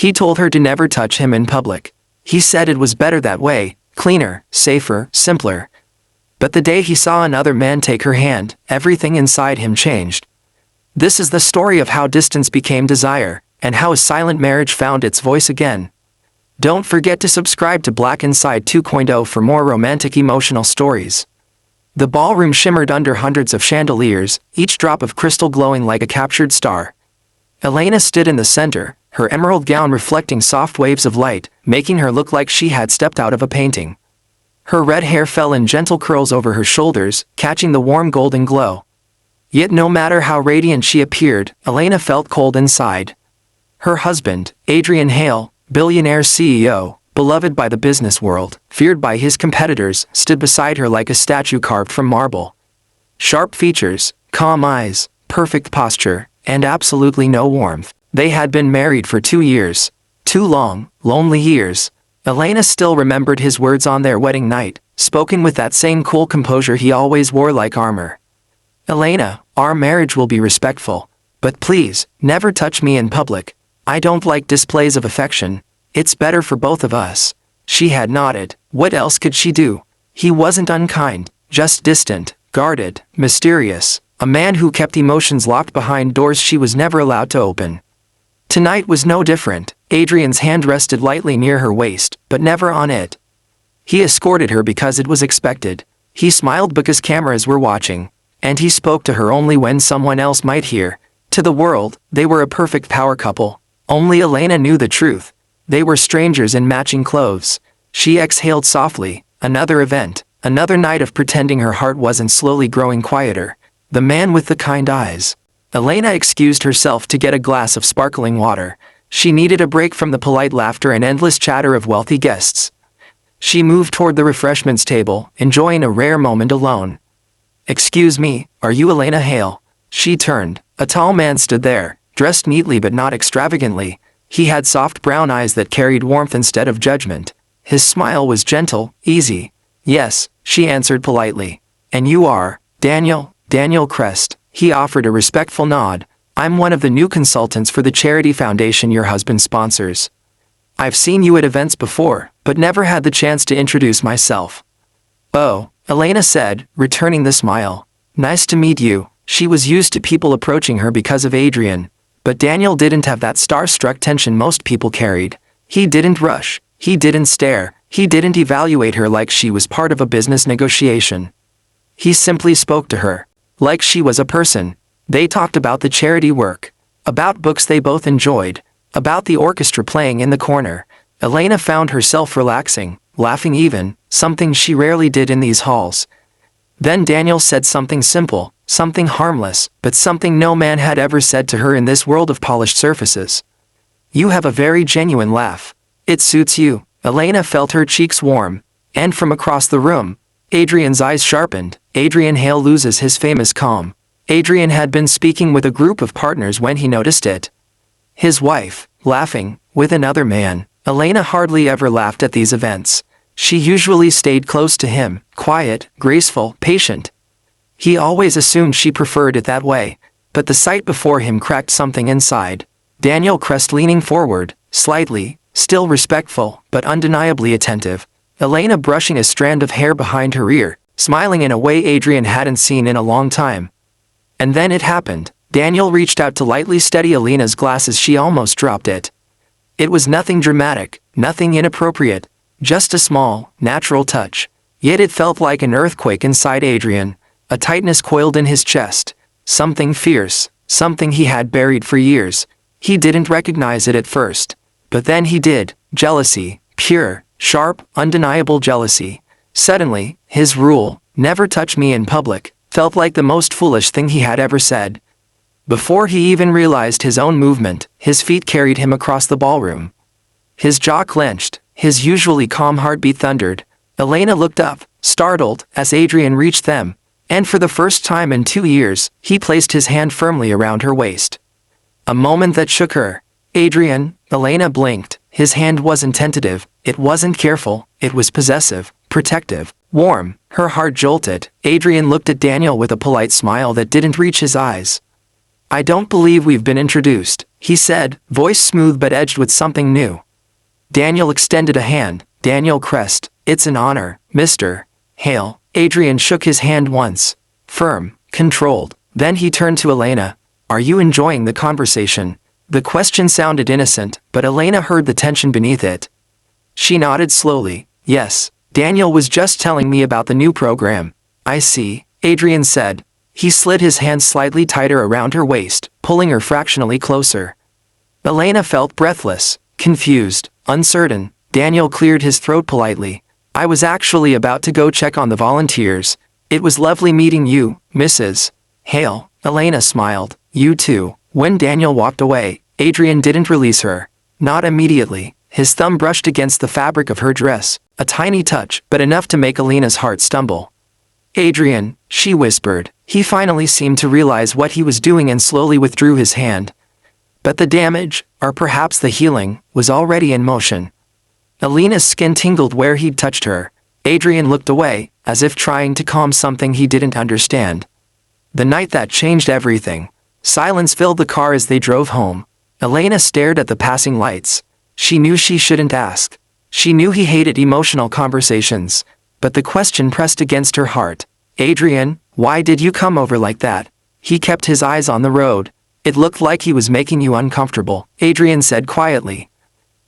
He told her to never touch him in public. He said it was better that way, cleaner, safer, simpler. But the day he saw another man take her hand, everything inside him changed. This is the story of how distance became desire, and how a silent marriage found its voice again. Don't forget to subscribe to Black Inside 2.0 for more romantic emotional stories. The ballroom shimmered under hundreds of chandeliers, each drop of crystal glowing like a captured star. Elena stood in the center, her emerald gown reflecting soft waves of light, making her look like she had stepped out of a painting. Her red hair fell in gentle curls over her shoulders, catching the warm golden glow. Yet no matter how radiant she appeared, Elena felt cold inside. Her husband, Adrian Hale, billionaire CEO, beloved by the business world, feared by his competitors, stood beside her like a statue carved from marble. Sharp features, calm eyes, perfect posture, and absolutely no warmth. They had been married for 2 years. 2 long, lonely years. Elena still remembered his words on their wedding night, spoken with that same cool composure he always wore like armor. "Elena, our marriage will be respectful. But please, never touch me in public. I don't like displays of affection. It's better for both of us." She had nodded. What else could she do? He wasn't unkind, just distant, guarded, mysterious. A man who kept emotions locked behind doors she was never allowed to open. Tonight was no different. Adrian's hand rested lightly near her waist, but never on it. He escorted her because it was expected. He smiled because cameras were watching. And he spoke to her only when someone else might hear. To the world, they were a perfect power couple. Only Elena knew the truth. They were strangers in matching clothes. She exhaled softly. Another event, another night of pretending her heart wasn't, slowly growing quieter. The man with the kind eyes. Elena excused herself to get a glass of sparkling water. She needed a break from the polite laughter and endless chatter of wealthy guests. She moved toward the refreshments table, enjoying a rare moment alone. "Excuse me, are you Elena Hale?" She turned. A tall man stood there, dressed neatly but not extravagantly. He had soft brown eyes that carried warmth instead of judgment. His smile was gentle, easy. "Yes," she answered politely. "And you are?" Daniel Crest." He offered a respectful nod. "I'm one of the new consultants for the charity foundation your husband sponsors. I've seen you at events before, but never had the chance to introduce myself." "Oh," Elena said, returning the smile. "Nice to meet you." She was used to people approaching her because of Adrian. But Daniel didn't have that starstruck tension most people carried. He didn't rush. He didn't stare. He didn't evaluate her like she was part of a business negotiation. He simply spoke to her. Like she was a person. They talked about the charity work. About books they both enjoyed. About the orchestra playing in the corner. Elena found herself relaxing, laughing even, something she rarely did in these halls. Then Daniel said something simple, something harmless, but something no man had ever said to her in this world of polished surfaces. "You have a very genuine laugh. It suits you." Elena felt her cheeks warm. And from across the room, Adrian's eyes sharpened. Adrian Hale loses his famous calm. Adrian had been speaking with a group of partners when he noticed it. His wife, laughing, with another man. Elena hardly ever laughed at these events. She usually stayed close to him, quiet, graceful, patient. He always assumed she preferred it that way, but the sight before him cracked something inside. Daniel Crest leaning forward, slightly, still respectful, but undeniably attentive. Elena brushing a strand of hair behind her ear, smiling in a way Adrian hadn't seen in a long time. And then it happened. Daniel reached out to lightly steady Elena's glass as she almost dropped it. It was nothing dramatic, nothing inappropriate, just a small, natural touch. Yet it felt like an earthquake inside Adrian, a tightness coiled in his chest, something fierce, something he had buried for years. He didn't recognize it at first, but then he did. Jealousy, pure, sharp, undeniable jealousy. Suddenly, his rule, "Never touch me in public," felt like the most foolish thing he had ever said. Before he even realized his own movement, his feet carried him across the ballroom. His jaw clenched, his usually calm heartbeat thundered. Elena looked up, startled, as Adrian reached them, and for the first time in 2 years, he placed his hand firmly around her waist. A moment that shook her. "Adrian," Elena blinked. His hand wasn't tentative, it wasn't careful, it was possessive, protective, warm. Her heart jolted. Adrian looked at Daniel with a polite smile that didn't reach his eyes. "I don't believe we've been introduced," he said, voice smooth but edged with something new. Daniel extended a hand. Daniel Crest, it's an honor, Mr. Hale. Adrian shook his hand once. Firm, controlled. Then he turned to Elena. Are you enjoying the conversation? The question sounded innocent, but Elena heard the tension beneath it. She nodded slowly. Yes, Daniel was just telling me about the new program. I see, Adrian said. He slid his hand slightly tighter around her waist, pulling her fractionally closer. Elena felt breathless, confused, uncertain. Daniel cleared his throat politely. I was actually about to go check on the volunteers. It was lovely meeting you, Mrs. Hale. Elena smiled. You too. When Daniel walked away, Adrian didn't release her. Not immediately. His thumb brushed against the fabric of her dress, a tiny touch, but enough to make Elena's heart stumble. Adrian, she whispered. He finally seemed to realize what he was doing and slowly withdrew his hand. But the damage, or perhaps the healing, was already in motion. Elena's skin tingled where he'd touched her. Adrian looked away, as if trying to calm something he didn't understand. The night that changed everything. Silence filled the car as they drove home. Elena stared at the passing lights. She knew she shouldn't ask. She knew he hated emotional conversations. But the question pressed against her heart. Adrian, why did you come over like that? He kept his eyes on the road. It looked like he was making you uncomfortable, Adrian said quietly.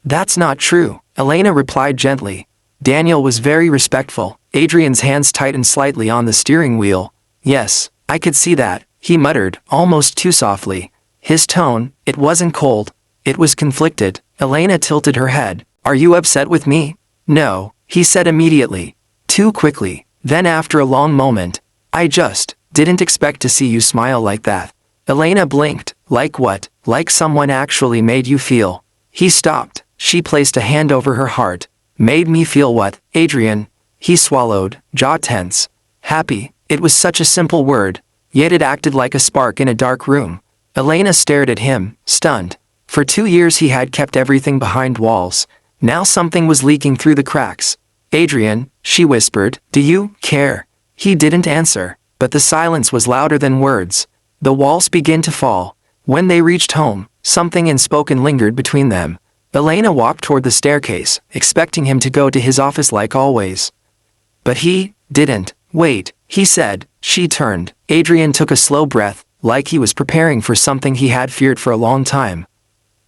That's not true, Elena replied gently. Daniel was very respectful. Adrian's hands tightened slightly on the steering wheel. Yes, I could see that, he muttered, almost too softly. His tone, it wasn't cold. It was conflicted. Elena tilted her head. Are you upset with me? No, he said immediately. Too quickly. Then after a long moment, I just didn't expect to see you smile like that. Elena blinked. Like what? Like someone actually made you feel. He stopped. She placed a hand over her heart. Made me feel what, Adrian? He swallowed, jaw tense. Happy. It was such a simple word, yet it acted like a spark in a dark room. Elena stared at him, stunned. For 2 years he had kept everything behind walls. Now something was leaking through the cracks. Adrian, she whispered, do you care? He didn't answer, but the silence was louder than words. The walls began to fall. When they reached home, something unspoken lingered between them. Elena walked toward the staircase, expecting him to go to his office like always. But he didn't. Wait, he said. She turned. Adrian took a slow breath, like he was preparing for something he had feared for a long time.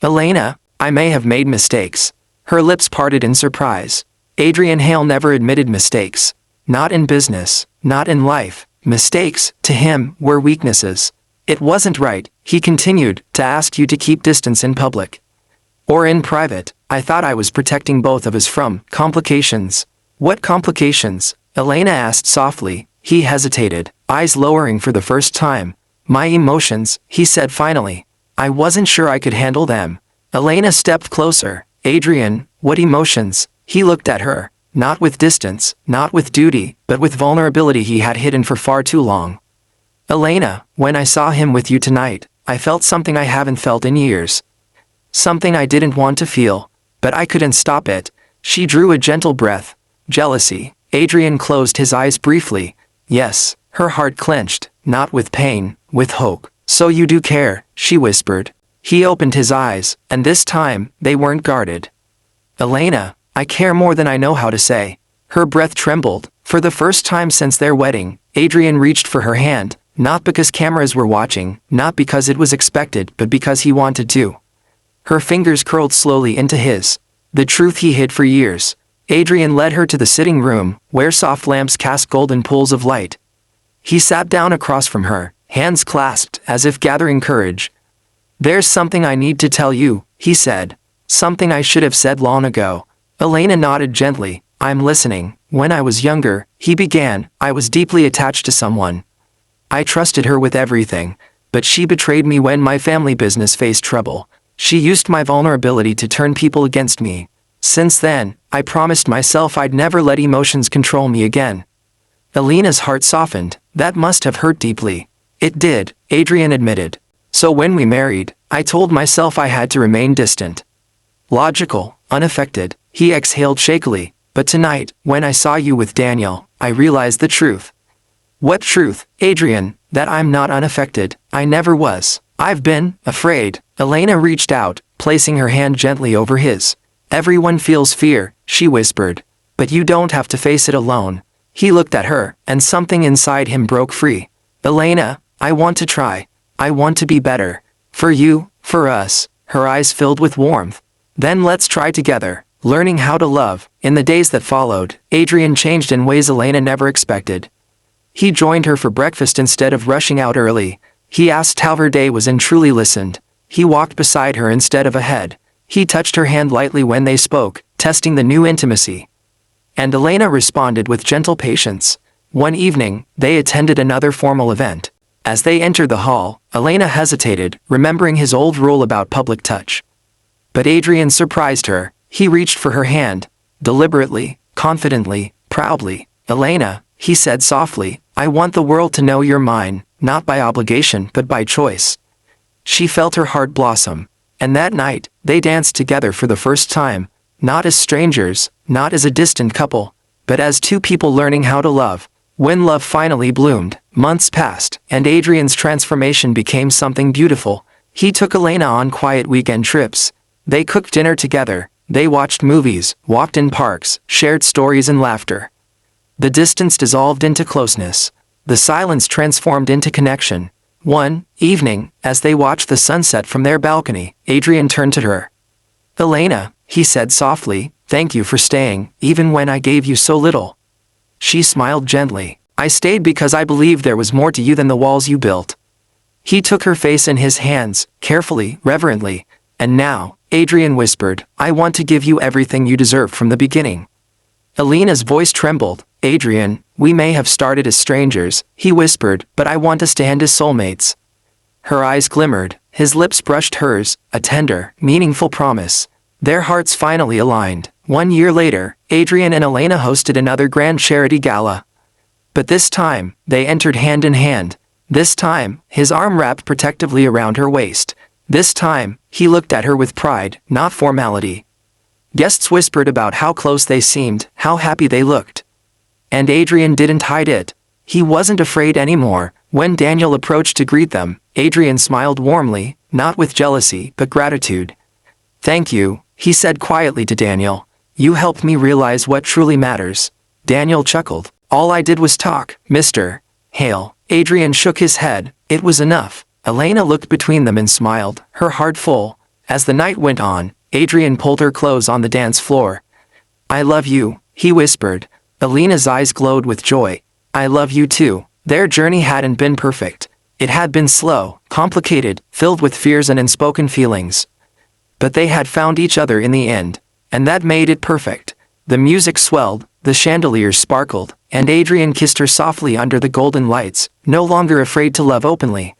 Elena, I may have made mistakes. Her lips parted in surprise. Adrian Hale never admitted mistakes. Not in business, not in life. Mistakes, to him, were weaknesses. It wasn't right, he continued, to ask you to keep distance in public. Or in private. I thought I was protecting both of us from complications. What complications? Elena asked softly. He hesitated, eyes lowering for the first time. My emotions, he said finally. I wasn't sure I could handle them. Elena stepped closer. Adrian, what emotions? He looked at her. Not with distance, not with duty, but with vulnerability he had hidden for far too long. Elena, when I saw him with you tonight, I felt something I haven't felt in years. Something I didn't want to feel, but I couldn't stop it. She drew a gentle breath. Jealousy. Adrian closed his eyes briefly. Yes, her heart clenched, not with pain, with hope. So you do care, she whispered. He opened his eyes, and this time, they weren't guarded. Elena, I care more than I know how to say. Her breath trembled. For the first time since their wedding, Adrian reached for her hand, not because cameras were watching, not because it was expected, but because he wanted to. Her fingers curled slowly into his. The truth he hid for years. Adrian led her to the sitting room, where soft lamps cast golden pools of light. He sat down across from her, hands clasped, as if gathering courage. There's something I need to tell you, he said. Something I should have said long ago. Elena nodded gently. I'm listening. When I was younger, he began, I was deeply attached to someone. I trusted her with everything, but she betrayed me when my family business faced trouble. She used my vulnerability to turn people against me. Since then, I promised myself I'd never let emotions control me again. Elena's heart softened. That must have hurt deeply. It did, Adrian admitted. So when we married, I told myself I had to remain distant. Logical, unaffected, he exhaled shakily. But tonight, when I saw you with Daniel, I realized the truth. What truth, Adrian? That I'm not unaffected. I never was. I've been afraid. Elena reached out, placing her hand gently over his. Everyone feels fear, she whispered. But you don't have to face it alone. He looked at her, and something inside him broke free. Elena, I want to try. I want to be better. For you, for us. Her eyes filled with warmth. Then let's try together, learning how to love. In the days that followed, Adrian changed in ways Elena never expected. He joined her for breakfast instead of rushing out early. He asked how her day was and truly listened. He walked beside her instead of ahead. He touched her hand lightly when they spoke, testing the new intimacy. And Elena responded with gentle patience. One evening, they attended another formal event. As they entered the hall, Elena hesitated, remembering his old rule about public touch. But Adrian surprised her. He reached for her hand. Deliberately, confidently, proudly. Elena, he said softly, I want the world to know you're mine, not by obligation but by choice. She felt her heart blossom. And that night, they danced together for the first time, not as strangers, not as a distant couple, but as two people learning how to love. When love finally bloomed, months passed, and Adrian's transformation became something beautiful. He took Elena on quiet weekend trips. They cooked dinner together, they watched movies, walked in parks, shared stories and laughter. The distance dissolved into closeness. The silence transformed into connection. One evening, as they watched the sunset from their balcony, Adrian turned to her. Elena, he said softly, thank you for staying, even when I gave you so little. She smiled gently. I stayed because I believed there was more to you than the walls you built. He took her face in his hands, carefully, reverently. And now, Adrian whispered, I want to give you everything you deserved from the beginning. Elena's voice trembled. Adrian, we may have started as strangers, he whispered, but I want us to end as soulmates. Her eyes glimmered, his lips brushed hers, a tender, meaningful promise. Their hearts finally aligned. 1 year later, Adrian and Elena hosted another grand charity gala. But this time, they entered hand in hand. This time, his arm wrapped protectively around her waist. This time, he looked at her with pride, not formality. Guests whispered about how close they seemed, how happy they looked. And Adrian didn't hide it. He wasn't afraid anymore. When Daniel approached to greet them, Adrian smiled warmly, not with jealousy, but gratitude. Thank you, he said quietly to Daniel. You helped me realize what truly matters. Daniel chuckled. All I did was talk, Mr. Hale. Adrian shook his head. It was enough. Elena looked between them and smiled, her heart full. As the night went on, Adrian pulled her close on the dance floor. I love you, he whispered. Elena's eyes glowed with joy. I love you too. Their journey hadn't been perfect. It had been slow, complicated, filled with fears and unspoken feelings. But they had found each other in the end. And that made it perfect. The music swelled, the chandeliers sparkled, and Adrian kissed her softly under the golden lights, no longer afraid to love openly.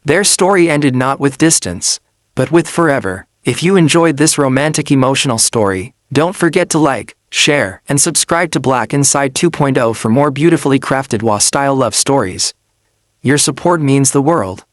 Their story ended not with distance, but with forever. If you enjoyed this romantic emotional story, don't forget to like, share, and subscribe to Black Inside 2.0 for more beautifully crafted WA-style love stories. Your support means the world.